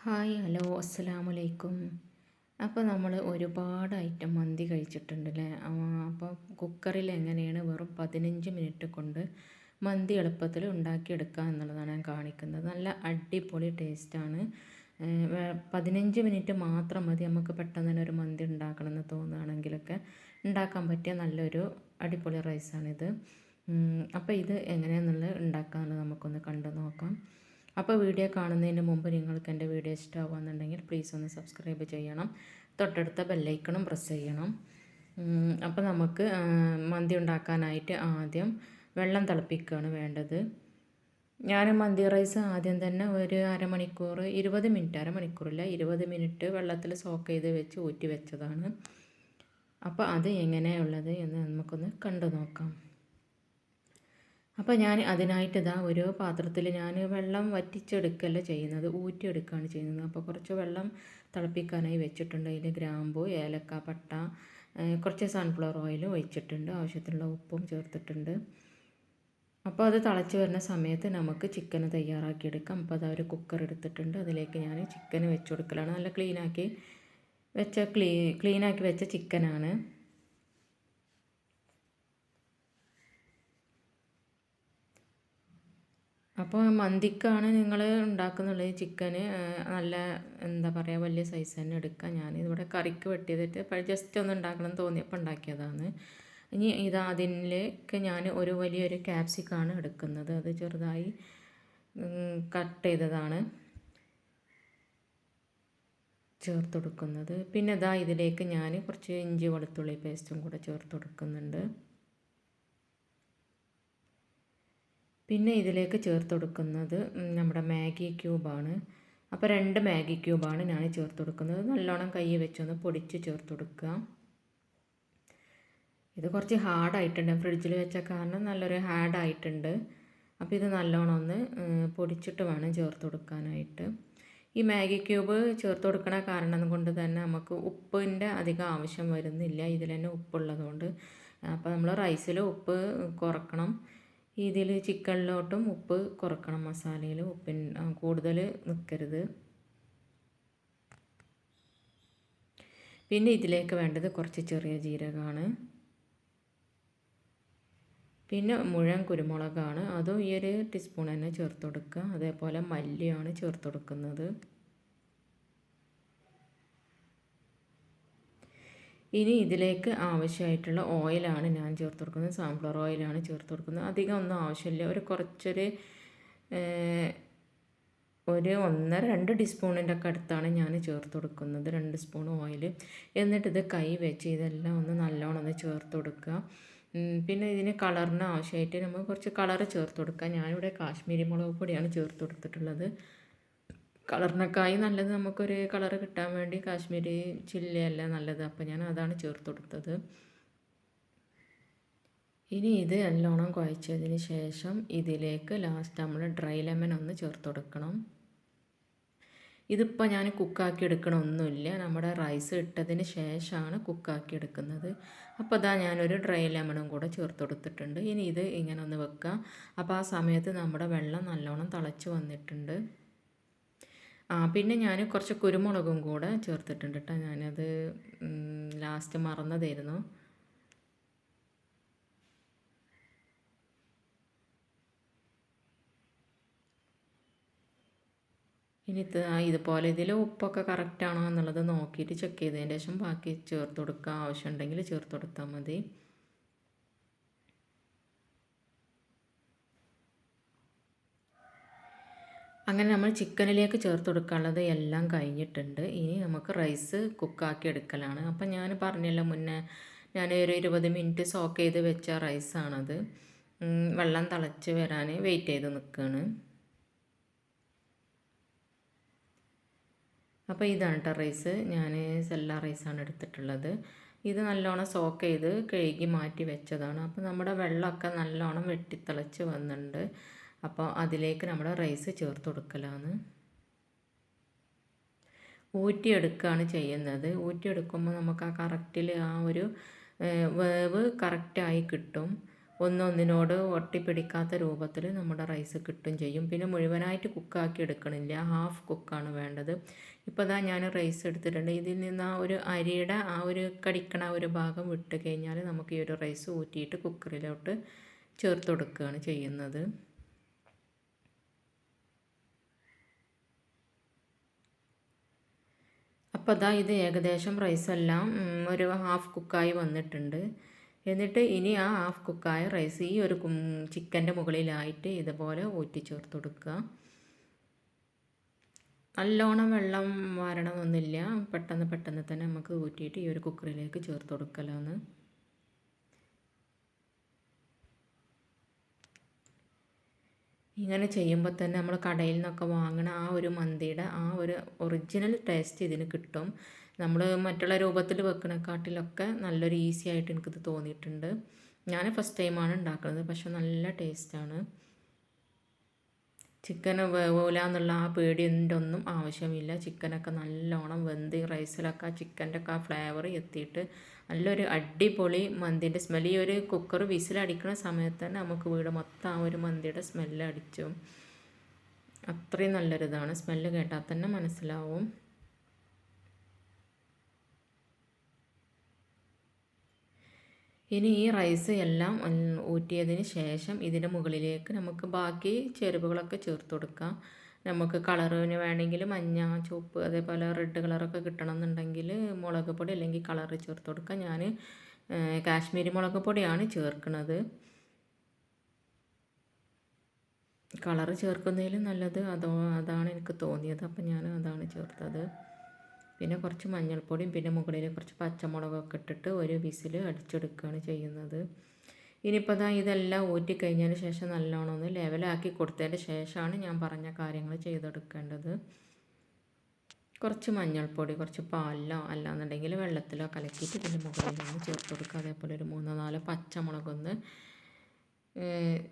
Hi hello അസ്സലാമലൈക്കും. അപ്പോൾ നമ്മൾ ഒരുപാട് ഐറ്റം മന്തി കഴിച്ചിട്ടുണ്ടല്ലേ. അപ്പോൾ കുക്കറിൽ എങ്ങനെയാണ് വെറും 15 മിനിറ്റ് കൊണ്ട് മന്തി എളുപ്പത്തിൽ ഉണ്ടാക്കിയെടുക്കുക എന്നുള്ളതാണ് ഞാൻ കാണിക്കുന്നത്. നല്ല അടിപൊളി ടേസ്റ്റാണ്. 15 മിനിറ്റ് മാത്രം മതി നമുക്ക് പെട്ടെന്ന് തന്നെ ഒരു മന്തി ഉണ്ടാക്കണമെന്ന് തോന്നുകയാണെങ്കിലൊക്കെ ഉണ്ടാക്കാൻ പറ്റിയ നല്ലൊരു അടിപൊളി റൈസാണിത്. അപ്പോൾ ഇത് എങ്ങനെയാണെന്നുള്ളത് ഉണ്ടാക്കാമെന്നുള്ളത് നമുക്കൊന്ന് കണ്ടു നോക്കാം. അപ്പോൾ വീഡിയോ കാണുന്നതിന് മുമ്പ് നിങ്ങൾക്ക് എൻ്റെ വീഡിയോ ഇഷ്ടമാകുന്നുണ്ടെങ്കിൽ പ്ലീസ് ഒന്ന് സബ്സ്ക്രൈബ് ചെയ്യണം. തൊട്ടടുത്ത ബെല്ലൈക്കണും പ്രസ് ചെയ്യണം. അപ്പോൾ നമുക്ക് മന്തി ഉണ്ടാക്കാനായിട്ട് ആദ്യം വെള്ളം തിളപ്പിക്കുകയാണ് വേണ്ടത്. ഞാൻ മന്തി റൈസ് ആദ്യം തന്നെ ഒരു അരമണിക്കൂർ 20 മിനിറ്റ്, അരമണിക്കൂറില്ല 20 മിനിറ്റ് വെള്ളത്തിൽ സോക്ക് ചെയ്ത് വെച്ച് ഊറ്റി വെച്ചതാണ്. അപ്പോൾ അത് എങ്ങനെയുള്ളത് എന്ന് നമുക്കൊന്ന് കണ്ടു നോക്കാം. അപ്പോൾ ഞാൻ അതിനായിട്ട് ഒരു പാത്രത്തിൽ ഞാൻ വെള്ളം വറ്റിച്ചെടുക്കല്ല ചെയ്യുന്നത്, ഊറ്റിയെടുക്കുകയാണ് ചെയ്യുന്നത്. അപ്പോൾ കുറച്ച് വെള്ളം തിളപ്പിക്കാനായി വെച്ചിട്ടുണ്ട്. അതിൽ ഗ്രാമ്പു, ഏലക്ക, പട്ട, കുറച്ച് സൺഫ്ലവർ ഓയിൽ ഒഴിച്ചിട്ടുണ്ട്. ആവശ്യത്തിനുള്ള ഉപ്പും ചേർത്തിട്ടുണ്ട്. അപ്പോൾ അത് തിളച്ച് വരുന്ന സമയത്ത് നമുക്ക് ചിക്കൻ തയ്യാറാക്കിയെടുക്കാം. അപ്പോൾ അത് ഒരു കുക്കർ എടുത്തിട്ടുണ്ട്. അതിലേക്ക് ഞാൻ ചിക്കൻ വെച്ച് കൊടുക്കലാണ്. നല്ല ക്ലീനാക്കി വെച്ച ചിക്കനാണ്. അപ്പോൾ മന്തിക്കാണ് നിങ്ങൾ ഉണ്ടാക്കുന്നുള്ളത് ചിക്കന് നല്ല എന്താ പറയുക വലിയ സൈസ് തന്നെ എടുക്കുക. ഞാനിവിടെ കറിക്ക് വെട്ടിയതിട്ട് ജസ്റ്റ് ഒന്ന് ഉണ്ടാക്കണം തോന്നിയപ്പോൾ ഉണ്ടാക്കിയതാണ്. ഇനി അതിലേക്ക് ഞാൻ ഒരു വലിയൊരു ക്യാപ്സിക്കാണ് എടുക്കുന്നത്. അത് ചെറുതായി കട്ട് ചെയ്തതാണ് ചേർത്ത് കൊടുക്കുന്നത്. പിന്നെ ഇതിലേക്ക് ഞാൻ കുറച്ച് ഇഞ്ചി വെളുത്തുള്ളി പേസ്റ്റും കൂടെ ചേർത്ത് കൊടുക്കുന്നുണ്ട്. പിന്നെ ഇതിലേക്ക് ചേർത്ത് കൊടുക്കുന്നത് നമ്മുടെ മാഗി ക്യൂബാണ്. അപ്പോൾ 2 മാഗി ക്യൂബാണ് ഞാൻ ചേർത്ത് കൊടുക്കുന്നത്. നല്ലോണം കൈ വെച്ചൊന്ന് പൊടിച്ച് ചേർത്ത് കൊടുക്കുക. ഇത് കുറച്ച് ഹാർഡായിട്ടുണ്ട്, ഫ്രിഡ്ജിൽ വെച്ച കാരണം നല്ലൊരു ഹാർഡായിട്ടുണ്ട്. അപ്പോൾ ഇത് നല്ലോണം ഒന്ന് പൊടിച്ചിട്ട് വേണം ചേർത്ത് കൊടുക്കാനായിട്ട്. ഈ മാഗി ക്യൂബ് ചേർത്ത് കൊടുക്കണ കാരണം കൊണ്ട് തന്നെ നമുക്ക് ഉപ്പിൻ്റെ അധികം ആവശ്യം വരുന്നില്ല, ഇതിൽ തന്നെ ഉപ്പുള്ളതുകൊണ്ട്. അപ്പോൾ നമ്മൾ റൈസിൽ ഉപ്പ് കുറക്കണം, ഇതിൽ ചിക്കനിലോട്ടും ഉപ്പ് കുറക്കണം. മസാലയിൽ കൂടുതൽ നിൽക്കരുത്. പിന്നെ ഇതിലേക്ക് വേണ്ടത് കുറച്ച് ചെറിയ ജീരകമാണ്. പിന്നെ മുഴുവൻ കുരുമുളകാണ്, അതും ഈ ഒരു ടീസ്പൂൺ തന്നെ ചേർത്ത് കൊടുക്കുക. അതേപോലെ മല്ലിയാണ് ചേർത്ത് കൊടുക്കുന്നത്. ഇനി ഇതിലേക്ക് ആവശ്യമായിട്ടുള്ള ഓയിലാണ് ഞാൻ ചേർത്ത് കൊടുക്കുന്നത്. സൺഫ്ലവർ ഓയിലാണ് ചേർത്ത് കൊടുക്കുന്നത്. അധികം ഒന്നും ആവശ്യമില്ല, ഒരു 1-2 ടീസ്പൂണിൻ്റെ ഒക്കെ അടുത്താണ് ഞാൻ ചേർത്ത് കൊടുക്കുന്നത്, 2 സ്പൂൺ ഓയിൽ. എന്നിട്ടിത് കൈ വെച്ച് ഇതെല്ലാം ഒന്ന് നല്ലോണം ഒന്ന് ചേർത്ത് കൊടുക്കുക. പിന്നെ ഇതിന് കളറിന് ആവശ്യമായിട്ട് നമുക്ക് കുറച്ച് കളർ ചേർത്ത് കൊടുക്കുക. ഞാനിവിടെ കാശ്മീരി മുളക് പൊടിയാണ് ചേർത്ത് കൊടുത്തിട്ടുള്ളത്. കളറിനൊക്കെയായി നല്ലത് നമുക്കൊരു കളർ കിട്ടാൻ വേണ്ടി കാശ്മീരി ചില്ലിയല്ല നല്ലത്. അപ്പോൾ ഞാൻ അതാണ് ചേർത്ത് കൊടുത്തത്. ഇനി ഇത് നല്ലോണം കുഴച്ചതിന് ശേഷം ഇതിലേക്ക് ലാസ്റ്റ് നമ്മൾ ഡ്രൈ ലെമൺ ഒന്ന് ചേർത്ത് കൊടുക്കണം. ഇതിപ്പോൾ ഞാൻ കുക്കാക്കി എടുക്കണമൊന്നുമില്ല, നമ്മുടെ റൈസ് ഇട്ടതിന് ശേഷമാണ് കുക്കാക്കി എടുക്കുന്നത്. അപ്പോൾ ഞാനൊരു ഡ്രൈ ലെമണും കൂടെ ചേർത്ത് കൊടുത്തിട്ടുണ്ട്. ഇനി ഇത് ഇങ്ങനെ ഒന്ന് വെക്കുക. അപ്പോൾ ആ സമയത്ത് നമ്മുടെ വെള്ളം നല്ലോണം തിളച്ച് വന്നിട്ടുണ്ട്. പിന്നെ ഞാൻ കുറച്ച് കുരുമുളകും കൂടെ ചേർത്തിട്ടുണ്ട് കേട്ടോ. ഞാനത് ലാസ്റ്റ് മറന്നതായിരുന്നു. ഇനി ഇതുപോലെ ഇതിൽ ഉപ്പൊക്കെ കറക്റ്റാണോ എന്നുള്ളത് നോക്കിയിട്ട് ചെക്ക് ചെയ്തതിന് ശേഷം ബാക്കി ചേർത്ത് കൊടുക്കുക. ആവശ്യമുണ്ടെങ്കിൽ ചേർത്ത് കൊടുത്താൽ മതി. അങ്ങനെ നമ്മൾ ചിക്കനിലേക്ക് ചേർത്ത് കൊടുക്കാനുള്ളത് എല്ലാം കഴിഞ്ഞിട്ടുണ്ട്. ഇനി നമുക്ക് റൈസ് കുക്കാക്കി എടുക്കലാണ്. അപ്പം ഞാൻ പറഞ്ഞല്ലോ മുന്നേ, ഞാൻ ഒരു 20 മിനിറ്റ് സോക്ക് ചെയ്ത് വെച്ച റൈസാണത്. വെള്ളം തിളച്ച് വരാൻ വെയിറ്റ് ചെയ്ത് നിൽക്കുകയാണ്. അപ്പോൾ ഇതാണ് കേട്ടോ റൈസ്. ഞാൻ സെല്ല റൈസാണ് എടുത്തിട്ടുള്ളത്. ഇത് നല്ലോണം സോക്ക് ചെയ്ത് കഴുകി മാറ്റി വെച്ചതാണ്. അപ്പോൾ നമ്മുടെ വെള്ളമൊക്കെ നല്ലോണം വെട്ടിത്തിളച്ച് വന്നിട്ടുണ്ട്. അപ്പോൾ അതിലേക്ക് നമ്മുടെ റൈസ് ചേർത്ത് കൊടുക്കലാണ്. ഊറ്റിയെടുക്കുകയാണ് ചെയ്യുന്നത്. ഊറ്റിയെടുക്കുമ്പോൾ നമുക്ക് ആ കറക്റ്റിൽ ആ ഒരു വേവ് കറക്റ്റായി കിട്ടും. ഒന്നൊന്നിനോട് ഒട്ടിപ്പിടിക്കാത്ത രൂപത്തിൽ നമ്മുടെ റൈസ് കിട്ടും ചെയ്യും. പിന്നെ മുഴുവനായിട്ട് കുക്കാക്കി എടുക്കണില്ല, ഹാഫ് കുക്കാണ് വേണ്ടത്. ഇപ്പോൾ ഇതാ ഞാൻ റൈസ് എടുത്തിട്ടുണ്ട്. ഇതിൽ നിന്ന് ആ ഒരു അരിയുടെ ആ ഒരു കടിക്കണ ഒരു ഭാഗം വിട്ട് കഴിഞ്ഞാൽ നമുക്ക് ഈ ഒരു റൈസ് ഊറ്റിയിട്ട് കുക്കറിലോട്ട് ചേർത്ത് കൊടുക്കുകയാണ് ചെയ്യുന്നത്. അപ്പോൾ അതാ ഇത് ഏകദേശം റൈസെല്ലാം ഒരു ഹാഫ് കുക്കായി വന്നിട്ടുണ്ട്. എന്നിട്ട് ഇനി ആ ഹാഫ് കുക്കായ റൈസ് ഈ ഒരു ചിക്കൻ്റെ മുകളിലായിട്ട് ഇതുപോലെ ഊറ്റി ചേർത്ത് കൊടുക്കുക. നല്ലോണം വെള്ളം വാരണമെന്നില്ല, പെട്ടെന്ന് തന്നെ നമുക്ക് ഊറ്റിയിട്ട് ഈ ഒരു കുക്കറിലേക്ക് ചേർത്ത് കൊടുക്കലാണ്. ഇങ്ങനെ ചെയ്യുമ്പോൾ തന്നെ നമ്മൾ കടയിൽ നിന്നൊക്കെ വാങ്ങണ ആ ഒരു മന്തിയുടെ ആ ഒരു ഒറിജിനൽ ടേസ്റ്റ് ഇതിന് കിട്ടും. നമ്മൾ മറ്റുള്ള രൂപത്തിൽ വെക്കണേക്കാട്ടിലൊക്കെ നല്ലൊരു ഈസി ആയിട്ട് എനിക്കിത് തോന്നിയിട്ടുണ്ട്. ഞാൻ ഫസ്റ്റ് ടൈമാണ് ഉണ്ടാക്കുന്നത്, പക്ഷെ നല്ല ടേസ്റ്റാണ്. ചിക്കന് വേവില്ല എന്നുള്ള ആ പേടിൻ്റെ ഒന്നും ആവശ്യമില്ല. ചിക്കനൊക്കെ നല്ലോണം വെന്ത് റൈസിലൊക്കെ ആ ചിക്കൻ്റെ ഒക്കെ ആ ഫ്ലേവർ എത്തിയിട്ട് നല്ലൊരു അടിപൊളി മന്തിൻ്റെ സ്മെൽ. ഈ ഒരു കുക്കർ വിസിലടിക്കുന്ന സമയത്ത് തന്നെ നമുക്ക് വീട് മൊത്തം ആ ഒരു മന്തിയുടെ സ്മെല്ല് അടിച്ചു. അത്രയും നല്ലൊരിതാണ്, സ്മെല്ല് കേട്ടാൽ തന്നെ മനസ്സിലാവും. ഇനി ഈ റൈസ് എല്ലാം ഊറ്റിയതിന് ശേഷം ഇതിന് മുകളിലേക്ക് നമുക്ക് ബാക്കി ചേരുവകളൊക്കെ ചേർത്ത് കൊടുക്കാം. നമുക്ക് കളറിന് വേണമെങ്കിൽ മഞ്ഞ, ചുവപ്പ്, അതേപോലെ റെഡ് കളറൊക്കെ കിട്ടണമെന്നുണ്ടെങ്കിൽ മുളക് പൊടി അല്ലെങ്കിൽ കളറ് ചേർത്ത് കൊടുക്കാം. ഞാൻ കാശ്മീരി മുളക് പൊടിയാണ് ചേർക്കുന്നത്. കളറ് ചേർക്കുന്നതിൽ നല്ലത് അതാണ് എനിക്ക് തോന്നിയത്, അപ്പം ഞാൻ അതാണ് ചേർത്തത്. പിന്നെ കുറച്ച് മഞ്ഞൾപ്പൊടിയും പിന്നെ മുകളിൽ കുറച്ച് പച്ചമുളകൊക്കെ ഇട്ടിട്ട് ഒരു വിസിൽ അടിച്ചെടുക്കുകയാണ് ചെയ്യുന്നത്. ഇനിയിപ്പോൾ ഇതെല്ലാം ഊറ്റിക്കഴിഞ്ഞതിന് ശേഷം നല്ലോണം ഒന്ന് ലെവലാക്കി കൊടുത്തതിന് ശേഷമാണ് ഞാൻ പറഞ്ഞ കാര്യങ്ങൾ ചെയ്തെടുക്കേണ്ടത്. കുറച്ച് മഞ്ഞൾപ്പൊടി കുറച്ച് പാലിലോ അല്ലാന്നുണ്ടെങ്കിൽ വെള്ളത്തിലോ കലക്കിയിട്ട് ഇതിൻ്റെ മുകളിലൊന്ന് ചേർത്ത് കൊടുക്കുക. അതേപോലെ ഒരു 3-4 പച്ചമുളകൊന്ന്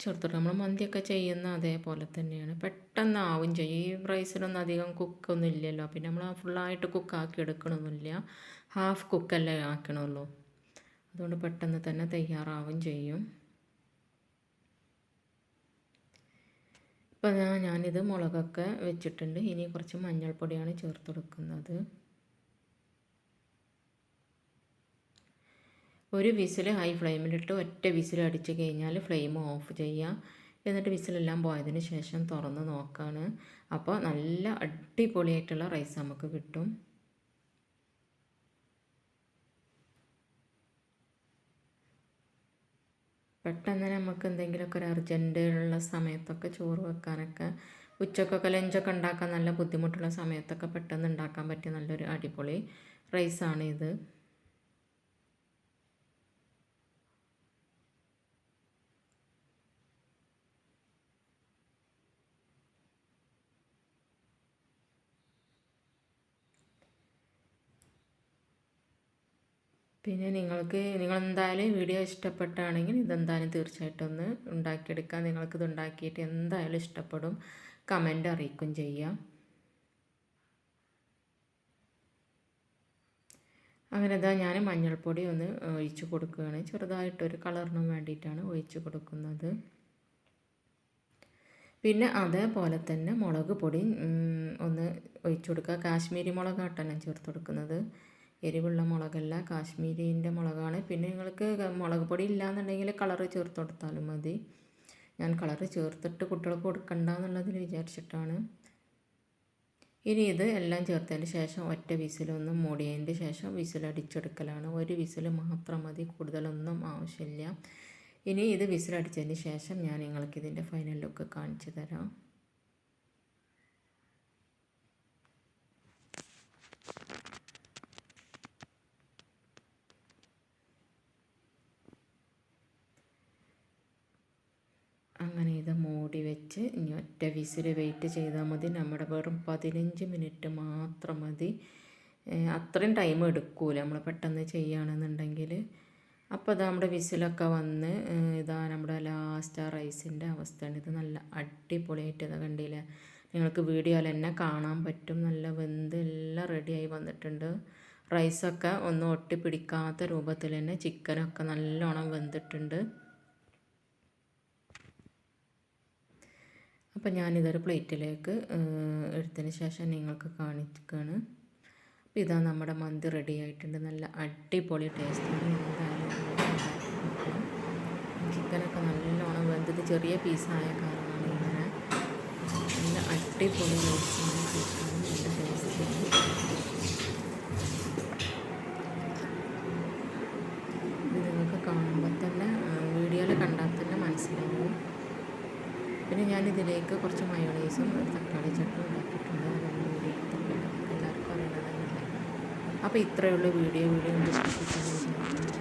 ചേർത്തിട്ട് നമ്മൾ മന്തിയൊക്കെ ചെയ്യുന്ന അതേപോലെ തന്നെയാണ്, പെട്ടെന്ന് ആവും ചെയ്യും. ഈ റൈസിലൊന്നും അധികം കുക്കൊന്നും ഇല്ലല്ലോ, പിന്നെ നമ്മൾ ഫുള്ളായിട്ട് കുക്കാക്കി എടുക്കണമെന്നില്ല, ഹാഫ് കുക്കല്ലേ ആക്കണുള്ളൂ. അതുകൊണ്ട് പെട്ടെന്ന് തന്നെ തയ്യാറാവും ചെയ്യും. ഇപ്പോൾ ഞാനിത് മുളകൊക്കെ വെച്ചിട്ടുണ്ട്. ഇനി കുറച്ച് മഞ്ഞൾപ്പൊടിയാണ് ചേർത്ത് കൊടുക്കുന്നത്. ഒരു വിസിൽ ഹൈ ഫ്ലെയിമിലിട്ട് ഒറ്റ വിസിൽ അടിച്ച് കഴിഞ്ഞാൽ ഫ്ലെയിം ഓഫ് ചെയ്യുക. എന്നിട്ട് വിസിലെല്ലാം പോയതിന് ശേഷം തുറന്ന് നോക്കുകയാണ്. അപ്പോൾ നല്ല അടിപൊളിയായിട്ടുള്ള റൈസ് നമുക്ക് കിട്ടും. പെട്ടെന്ന് നമുക്ക് എന്തെങ്കിലുമൊക്കെ ഒരു അർജൻറ്റ് ഉള്ള സമയത്തൊക്കെ ചോറ് വെക്കാനൊക്കെ ഉച്ചക്കൊക്കെ ലഞ്ചൊക്കെ ഉണ്ടാക്കാൻ നല്ല ബുദ്ധിമുട്ടുള്ള സമയത്തൊക്കെ പെട്ടെന്ന് ഉണ്ടാക്കാൻ പറ്റിയ നല്ലൊരു അടിപൊളി റൈസാണ് ഇത്. പിന്നെ നിങ്ങളെന്തായാലും വീഡിയോ ഇഷ്ടപ്പെട്ടാണെങ്കിൽ ഇതെന്തായാലും തീർച്ചയായിട്ടും ഒന്ന് ഉണ്ടാക്കിയെടുക്കാം. നിങ്ങൾക്കിത് ഉണ്ടാക്കിയിട്ട് എന്തായാലും ഇഷ്ടപ്പെടും, കമൻ്റ് അറിയിക്കും ചെയ്യാം. അങ്ങനെ ഞാൻ മഞ്ഞൾപ്പൊടി ഒന്ന് ഒഴിച്ച് കൊടുക്കുകയാണ്. ചെറുതായിട്ടൊരു കളറിനും വേണ്ടിയിട്ടാണ് ഒഴിച്ച് കൊടുക്കുന്നത്. പിന്നെ അതേപോലെ തന്നെ മുളക് പൊടി ഒന്ന് ഒഴിച്ച് കൊടുക്കുക. കാശ്മീരി മുളകാട്ടാണ് ചേർത്ത് കൊടുക്കുന്നത്. എരിവുള്ള മുളകല്ല, കാശ്മീരിൻ്റെ മുളകാണ്. പിന്നെ നിങ്ങൾക്ക് മുളക് പൊടി ഇല്ലയെന്നുണ്ടെങ്കിൽ കളറ് ചേർത്ത് കൊടുത്താലും മതി. ഞാൻ കളറ് ചേർത്തിട്ട് കുട്ടികൾക്ക് കൊടുക്കണ്ട എന്നുള്ളതിൽ വിചാരിച്ചിട്ടാണ്. ഇനി ഇത് എല്ലാം ചേർത്തതിന് ശേഷം ഒറ്റ വിസിലൊന്ന് മൂടിയതിൻ്റെ ശേഷം വിസിലടിച്ചെടുക്കലാണ്. ഒരു വിസിൽ മാത്രം മതി, കൂടുതലൊന്നും ആവശ്യമില്ല. ഇനി ഇത് വിസിലടിച്ചതിന് ശേഷം ഞാൻ നിങ്ങൾക്ക് ഇതിൻ്റെ ഫൈനൽ ലുക്ക് കാണിച്ചു തരാം. അങ്ങനെ ഇത് മൂടി വെച്ച് ഇനി ഒറ്റ വിസിൽ വെയിറ്റ് ചെയ്താൽ മതി. നമ്മുടെ വെറും 15 മിനിറ്റ് മാത്രം മതി. അത്രയും ടൈം എടുക്കൂല നമ്മൾ പെട്ടെന്ന് ചെയ്യുകയാണെന്നുണ്ടെങ്കിൽ. അപ്പോൾ നമ്മുടെ വിസിലൊക്കെ വന്ന് നമ്മുടെ ലാസ്റ്റ് ആ റൈസിൻ്റെ അവസ്ഥയാണ്. ഇത് നല്ല അടിപൊളിയായിട്ട് കണ്ടില്ലേ, നിങ്ങൾക്ക് വീഡിയോയിൽ തന്നെ കാണാൻ പറ്റും. നല്ല വെന്ത് എല്ലാം റെഡിയായി വന്നിട്ടുണ്ട്. റൈസൊക്കെ ഒന്നും ഒട്ടിപ്പിടിക്കാത്ത രൂപത്തിൽ തന്നെ ചിക്കനൊക്കെ നല്ലോണം വെന്തിട്ടുണ്ട്. അപ്പോൾ ഞാനിതൊരു പ്ലേറ്റിലേക്ക് എടുത്തതിന് ശേഷം നിങ്ങൾക്ക് കാണിക്കുകയാണ്. അപ്പോൾ ഇതാ നമ്മുടെ മന്തി റെഡി ആയിട്ടുണ്ട്. നല്ല അടിപൊളി ടേസ്റ്റാണ്. എന്തായാലും ചിക്കനൊക്കെ നല്ലോണം വെന്തത് ചെറിയ പീസായ കാരണമാണ് ഇങ്ങനെ. നല്ല അടിപൊളി ടേസ്റ്റാണ് ചിക്കൻ, നല്ല ടേസ്റ്റാണ്. ഇത് നിങ്ങൾക്ക് കാണുമ്പോൾ തന്നെ വീഡിയോയിൽ കണ്ടാൽ തന്നെ മനസ്സിലാവും. പിന്നെ ഞാനിതിലേക്ക് കുറച്ച് മയോണൈസും ഒരു തക്കാളി ചട്ടും ഉണ്ടാക്കിയിട്ടുണ്ട്. അതൊന്നും വീഡിയോ എടുത്തിട്ടില്ല, എല്ലാവർക്കും അറിയണതല്ലേ. അപ്പോൾ ഇത്രയേ ഉള്ളൂ വീഡിയോ ഇഷ്ടപ്പെട്ടെന്ന് വിചാരിക്കുന്നു.